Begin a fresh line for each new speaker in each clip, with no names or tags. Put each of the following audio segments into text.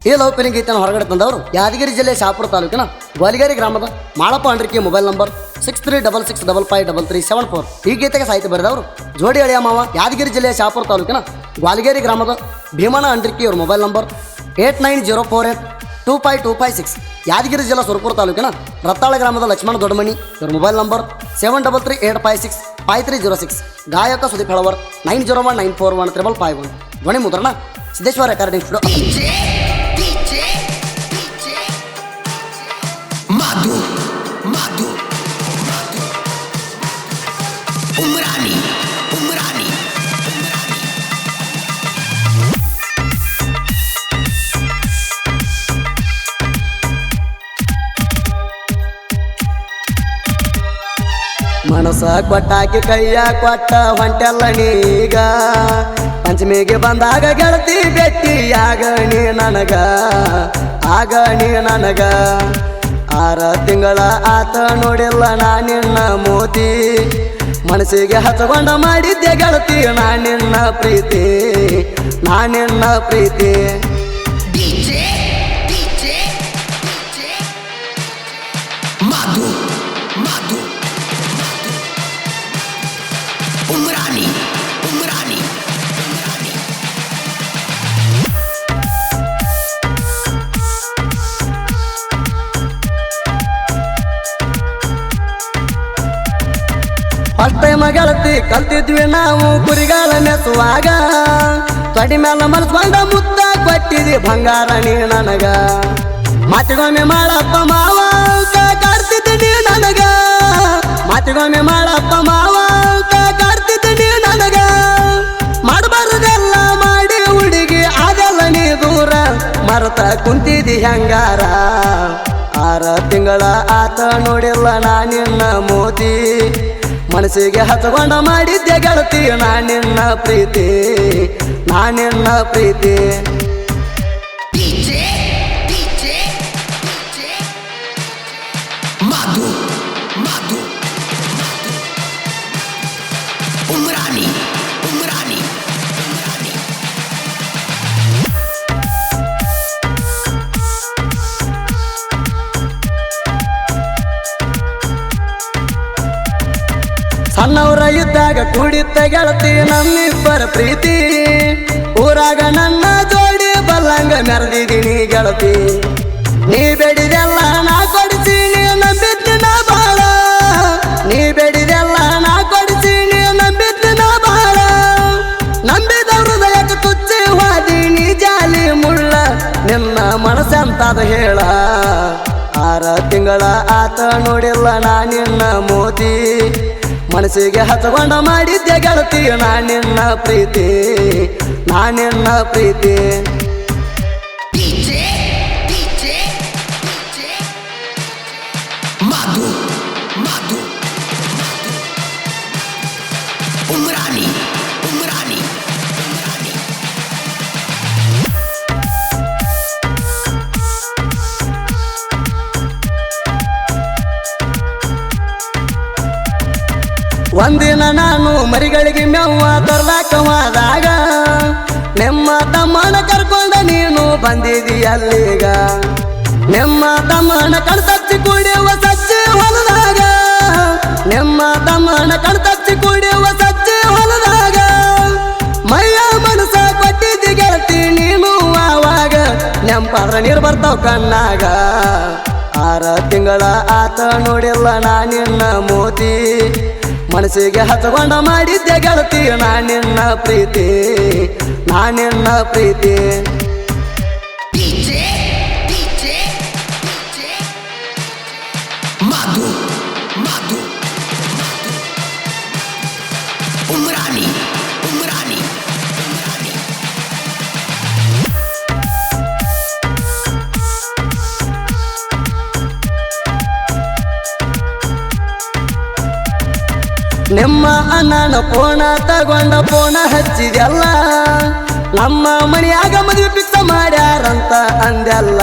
ಈ love feeling ಗೀತೆಯನ್ನು ಹೊರಗಡೆ ತಂದವರು ಯಾದಗಿರಿ ಜಿಲ್ಲೆ ಶಹಾಪುರ ತಾಲೂಕಿನ ಗ್ವಾಲಿಗೇರಿ ಗ್ರಾಮದ ಮಾಳಪ್ಪ ಅಂಡ್ರಿಕೆ ಮೊಬೈಲ್ ನಂಬರ್ 6366555374. ಈ ಗೀತೆಗೆ ಸಾಹಿತ್ಯ ಬರೆದವರು ಜೋಡಿ ಅಳಿಯ ಮಾವ ಯಾದಗಿರಿ ಜಿಲ್ಲೆಯ ಶಹಾಪುರ ತಾಲೂಕಿನ ಗ್ವಾಲಿಗೇರಿ ಗ್ರಾಮದ ಭೀಮಣ್ಣ ಅಂಡ್ರಿಕೆ ಇವ್ರ ಮೊಬೈಲ್ ನಂಬರ್ 8904825256. ಯಾದಗಿರಿ ಜಿಲ್ಲಾ ಸುರಪುರ ತಾಲೂಕಿನ ರತ್ತಾಳ ಗ್ರಾಮದ ಲಕ್ಷ್ಮಣ ದೊಡ್ಡಮನಿ ಇವ್ರ ಮೊಬೈಲ್ ನಂಬರ್ 7338565306. ಗಾಯಕ ಸುದೀಪ್ ಹೆಳವರ್ 9019415551. ಧ್ವನಿ ಮುದ್ರಣ Siddeshwara recording studio.
Madu, madu, madu. Umrani, umrani, umrani.
ಮನಸ ಕೊಟ್ಟಾಕಿ ಕೈಯ ಕೊಟ್ಟ ಹೊಂಟೆಲ್ಲ ನೀಗ ಪಂಚಮಿಗೆ ಬಂದಾಗ ಗೆಳತಿ ಭೇಟಿಯಾಗ ನೀ ನನಗ ಆಗ ನೀ ನನಗ 6 ತಿಂಗಳ ಆತ ನೋಡಿಲ್ಲ ನಾನಿನ್ನ ಮೋದಿ ಮನಸ್ಸಿಗೆ ಹಚ್ಕೊಂಡ ಮಾಡಿದ್ದೆ ಗೆಳತಿ ನಾನಿನ್ನ ಪ್ರೀತಿ ನಾನಿನ್ನ ಪ್ರೀತಿ.
DJ, DJ, DJ. Madu, madu, madu. Umrani, umrani, umrani.
First time ಗೆಳತಿ ಕಲ್ತಿದ್ವಿ ನಾವು ಕುರಿಗಾಲ ಮೆಸುವಾಗ ತೊಡಿ ಮೇಲೆ ಮನಸ್ಕೊಂಡ ಮುತ್ತ ಕೊಟ್ಟಿದಿ ಬಂಗಾರ ನೀ ನನಗ ಮಾತಿಗೊಮ್ಮೆ ಮಾಡಪ್ಪ ಮಾವ ಕಾಡ್ತಿದ್ದ ನೀ ನನಗ ಮಾತಿಗೊಮ್ಮೆ ಮಾಡಪ್ಪ ಮಾವ ಕಾಡ್ತಿದ್ದ ನೀ ನನಗ ಮಾಡಬಾರದೆಲ್ಲ ಮಾಡಿ ಹುಡುಗಿ ಅದೆಲ್ಲ ನೀ ದೂರ ಮರತ ಕುಂತಿದಿ ಹೆಂಗಾರ 6 ತಿಂಗಳ ಆತ ನೋಡಿಲ್ಲ ನಾನಿನ್ನ ಮೋದಿ ಮನಸ್ಸಿಗೆ ಹಚ್ಕೊಂಡ ಮಾಡಿದ್ದೆ ಗೆಳತಿ ನಾನಿನ್ನ ಪ್ರೀತಿ ನಾನಿನ್ನ ಪ್ರೀತಿ.
DJ, DJ, DJ. Madu, madu, madu. Umrani, umrani, umrani.
ಸಣ್ಣವರ ಇದ್ದಾಗ ಕುಡಿತ ಗೆಳತಿ ನಮ್ಮಿಬ್ಬರ ಪ್ರೀತಿ ಊರಾಗ ನನ್ನ ಜೋಡಿ ಬಲ್ಲಂಗ ಮೆರೆದಿದ್ದೀನಿ ಗೆಳತಿ ನೀ ಬೇಡಿದೆಲ್ಲ ನಾ ಕೊಡಿಸೀನಿ ನಂಬಿದ್ದೆ ನಾ ಬಾಳ ನೀ ಬೇಡಿದೆಲ್ಲ ನಾ ಕೊಡಿಸೀನಿ ನಂಬಿದ್ದೆ ನಾ ಬಾಳ ನಂಬಿದ ಹೃದಯಕ್ಕೆ ತುಚ್ಚಿ ಹೋದೀನಿ ಜಾಲಿ ಮುಳ್ಳ ನಿನ್ನ ಮನಸ್ಸಂತದ ಹೇಳ 6 ತಿಂಗಳ ಆತ ನೋಡಿಲ್ಲ ನಾನಿನ್ನ ಮೋದಿ ಮನಸ್ಸಿಗೆ ಹಚ್ಕೊಂಡ ಮಾಡಿದ್ದೆ ಗೆಳತಿ ನಾನಿನ್ನ ಪ್ರೀತಿ ನಾನಿನ್ನ ಪ್ರೀತಿ.
DJ, DJ, DJ. Madu, madu, madu. Umrani, umrani, umrani.
ಒಂದಿನ ನಾನು ಮರಿಗಳಿಗೆ ಮೇವ ತರ್ಲಾಕವಾದಾಗ ನಿಮ್ಮ ತಮ್ಮನ ಕರ್ಕೊಂಡ ನೀನು ಬಂದಿದಿ ಅಲ್ಲಿಗ ನಿಮ್ಮ ತಮ್ಮನ ಕಣ್ತಚ್ಚಿ ಕುಡಿಯುವ ಸಜ್ಜೆ ಹೊಲದಾಗ ನಿಮ್ಮ ತಮ್ಮನ ಕಣ್ತಚ್ಚಿ ಕುಡಿಯುವ ಸಜ್ಜೆ ಹೊಲದಾಗ ಮೈಯ ಮನಸ ಕೊಟ್ಟಿದ್ದಿ ಗೆಳತಿ ನೀನು ಆವಾಗ ನೆಂಪಾರ ನೀರು ಬರ್ತಾವ ಕಣ್ಣಾಗ 6 ತಿಂಗಳ ಆತ ನೋಡಿಲ್ಲ ನಾನಿನ್ನ ಮೋದಿ ಮನಸ್ಸಿಗೆ ಹಚ್ಕೊಂಡ ಮಾಡಿದ್ದೆ ಗೆಳತಿ ನಾನಿನ್ನ ಪ್ರೀತಿ ನಾನಿನ್ನ ಪ್ರೀತಿ.
DJ, DJ, DJ. Madu, madu, madu. Umrani, umrani, umrani.
ನಿಮ್ಮ ಅಣ್ಣನ ಫೋನ ತಗೊಂಡ ಫೋನ ಹಚ್ಚಿದೆಲ್ಲ ನಮ್ಮ ಮನೆಯಾಗ ಮದುವೆ ಫಿಕ್ಸ್ ಮಾಡ್ಯಾರಂತ ಅಂದೆಲ್ಲ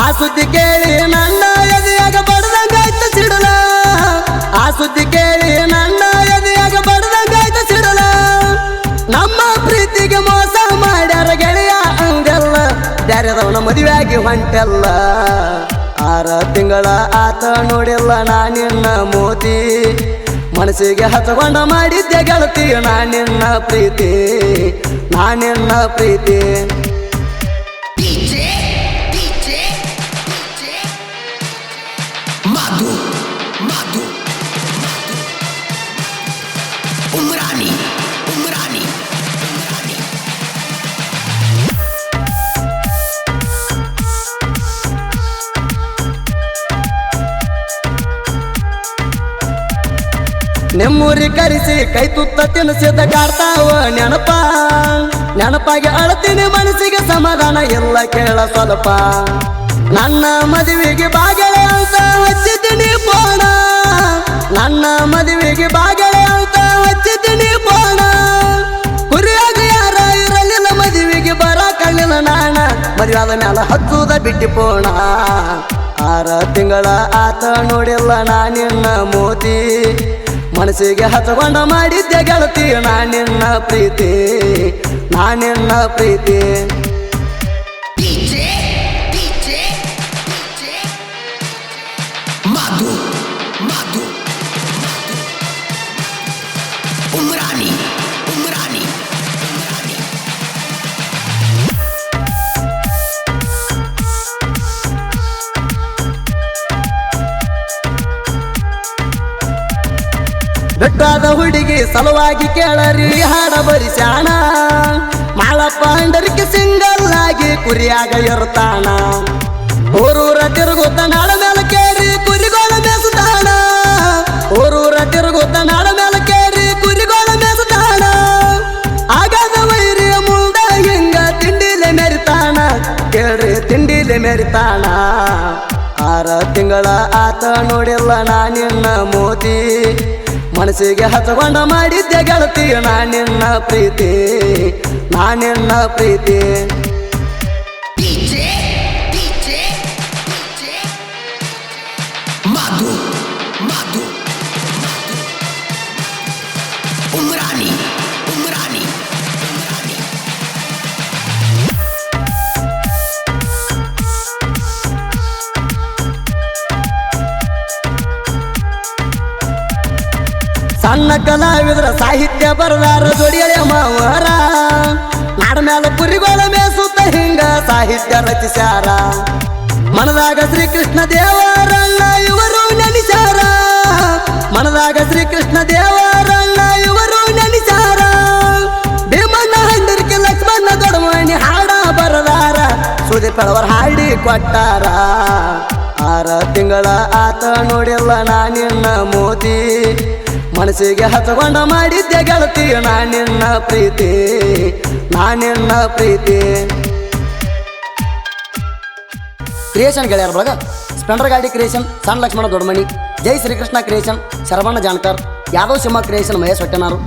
ಆ ಸುದ್ದಿ ಕೇಳಿ ನನ್ನ ಎದೆಯಾಗ ಬಡ್ದಂಗಾಯ್ತು ಸಿಡಲ ಆ ಸುದ್ದಿ ಕೇಳಿ ನನ್ನ ಎದೆಯಾಗ ಬಡ್ದಂಗಾಯ್ತು ಸಿಡಲ ನಮ್ಮ ಪ್ರೀತಿಗೆ ಮೋಸ ಮಾಡ್ಯಾರ ಗೆಳೆಯ ಅಂದೆಲ್ಲ ಬ್ಯಾರೆ ಮದುವೆಯಾಗದವನ ಮದುವೆಯಾಗಿ ಹೊಂಟೆಲ್ಲ 6 ತಿಂಗಳ ಆತ ನೋಡಿಲ್ಲ ನಾನಿನ್ನ ಮೋತಿ ಮನಸ್ಸಿಗೆ ಹಚ್ಚಕೊಂಡ ಮಾಡಿದ್ದೆ ಗೆಳತಿ ನಾನಿನ್ನ ಪ್ರೀತಿ ನಾನಿನ್ನ ಪ್ರೀತಿ
DJ Madhu Umrani
ನೆಮ್ಮೂರಿ ಕರೆಸಿ ಕೈ ತುತ್ತ ತಿನ್ನಿಸಿದ ಕಾಡ್ತಾವ ನೆನಪಾಗಿ ಅಳತೀನಿ ಮನಸ್ಸಿಗೆ ಸಮಾಧಾನ ಎಲ್ಲ ಕೇಳ ಸ್ವಲ್ಪ ನನ್ನ ಮದುವೆಗೆ ಬಾಗಳೆ ಅಂತ ಹಚ್ಚಿದ್ದೀನಿ ಪೋಣ ನನ್ನ ಮದುವೆಗೆ ಬಾಗಳೆ ಅಂತ ಹಚ್ಚಿದ್ದೀನಿ ಪೋಣ ಕುರಿಯಾಗ ಯಾರ ಇರಲಿಲ್ಲ ಮದುವೆಗೆ ಬರಕಲಿಲ್ಲ ನಾಣ ಮದುವೆ ಆದ ಮ್ಯಾಲ ಹಚ್ಚುದ ಬಿಟ್ಟಿ ಪೋಣ 6 ತಿಂಗಳ ಆತ ನೋಡಿಲ್ಲ ನಾನಿನ್ನ ಮೋತಿ ಮನಸ್ಸಿಗೆ ಹಚ್ಚಕೊಂಡ ಮಾಡಿದ್ದೆ ಗೆಳತಿ ನಾನಿನ್ನ ಪ್ರೀತಿ ನಾನಿನ್ನ ಪ್ರೀತಿ
DJ Madhu Umrani
ಬೆಟ್ಟಾದ ಹುಡುಗಿ ಸಲುವಾಗಿ ಕೇಳರಿ ಹಾಡ ಬರಿಸ್ಯಾಣ ಮಾಳಪ್ಪ ಅಂಡರಿಕೆ ಸಿಂಗಲ್ ಆಗಿ ಕುರಿಯಾಗ ಇರ್ತಾನ ಊರೂರ ತಿರುಗುತ್ತ ನಾಡ ಮೇಲೆ ಕೇರಿ ಕುರಿಗೋಳ ಮೇಸುತ್ತಾಣ ಊರೂರ ತಿರುಗುತ್ತ ನಾಡ ಮೇಲೆ ಕೇರಿ ಕುರಿಗೋಳ ಮೇಸುತ್ತಾಣ ಆಗದ ವೈರಿಯ ಮುಂದ ಹಿಂಗ ತಿಂಡಿಲೆ ಮೆರಿತಾಣ ಕೇಳ್ರಿ ತಿಂಡಿಲೆ ಮೆರಿತಾಣ 6 ತಿಂಗಳ ಆತ ನೋಡಿಲ್ಲ ನಾನಿನ್ನ ಮೋತಿ ಮನಸ್ಸಿಗೆ ಹಚ್ಚಕೊಂಡ ಮಾಡಿದ್ದೆ ಗೆಳತಿ ನಾನಿನ್ನ ಪ್ರೀತಿ ನಾನಿನ್ನ ಪ್ರೀತಿ
DJ Madhu Umrani
ಸಣ್ಣ ಕಲಾವಿದ್ರ ಸಾಹಿತ್ಯ ಬರದಾರ ಜೋಡಿಯಳೆ ಮಾವರ ನಾಡ ಮ್ಯಾಲ ಕುರಿಗೋಳ ಮೇಸುತ್ತ ಹಿಂಗ ಸಾಹಿತ್ಯ ರಚಿಸ್ಯಾರ ಮನದಾಗ ಶ್ರೀಕೃಷ್ಣ ದೇವರನ್ನ ಇವರು ನೆನೆಸಾರ ಮನದಾಗ ಶ್ರೀಕೃಷ್ಣ ದೇವರನ್ನ ಇವರು ನೆನೆಸಾರ ಭೀಮಣ್ಣ ಹಂಡರಿಕೆ ಲಕ್ಷ್ಮಣ ದೊಡಮಣಿ ಹಾಡ ಬರದಾರ ಸುದೀಪ್ ಅವರ ಹಾಡಿ ಕೊಟ್ಟಾರ 6 ತಿಂಗಳ ಆತ ನೋಡಿಲ್ಲ ನಾನಿನ್ನ ಮೋತಿ ಮನಸ್ಸಿಗೆ ಹಚ್ಚಕೊಂಡ ಮಾಡಿದ್ದೆ ಗೆಳತಿ ನಾನಿನ್ನ ಪ್ರೀತಿ ನಾನಿನ್ನ ಪ್ರೀತಿ ಕ್ರಿಯೇಷನ್ ಗೆಳೆಯರ ಬಳಗ ಸ್ಪ್ಲೆಂಡರ್ ಗಾಡಿ ಕ್ರಿಯೇಷನ್ ಸಣ್ಣ ಲಕ್ಷ್ಮಣ ದೊಡ್ಡಮಣಿ ಜೈ ಶ್ರೀಕೃಷ್ಣ ಕ್ರಿಯೇಷನ್ ಶರವಣ್ಣ ಜಾಣಕರ್ ಯಾದವ್ ಸಿಂಹ ಕ್ರಿಯೇಷನ್ ಮಹೇಶ್ ಹೊಟ್ಟೆನಾರು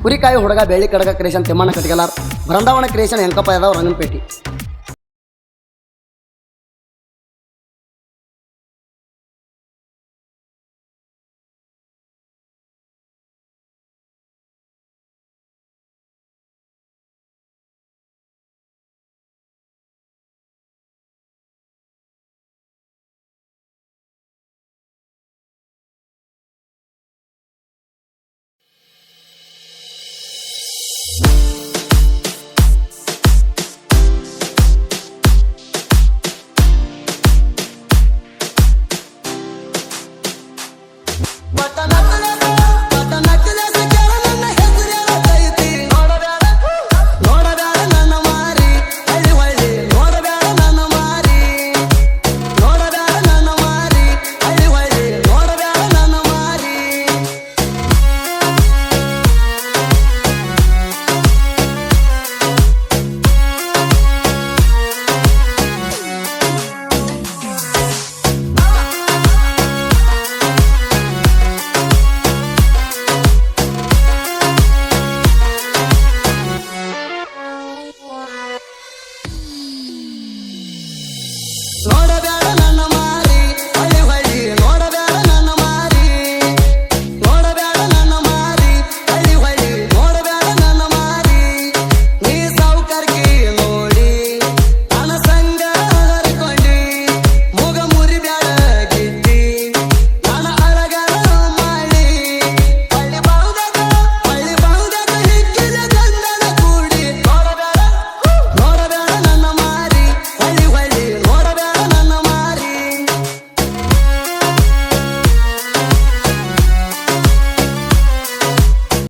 ಕುರಿಕಾಯಿ ಹುಡುಗ ಬೆಳ್ಳಿ ಕಡಗ ಕ್ರಿಯೇಷನ್ ತಿಮ್ಮಣ್ಣ ಕಟ್ಗೆಲಾರ್ ಬೃಂದಾವನ ಕ್ರಿಯೇಷನ್ ಹೆಂಕಪ್ಪ ಯಾದವ್ ರಂಗನಪೇಟೆ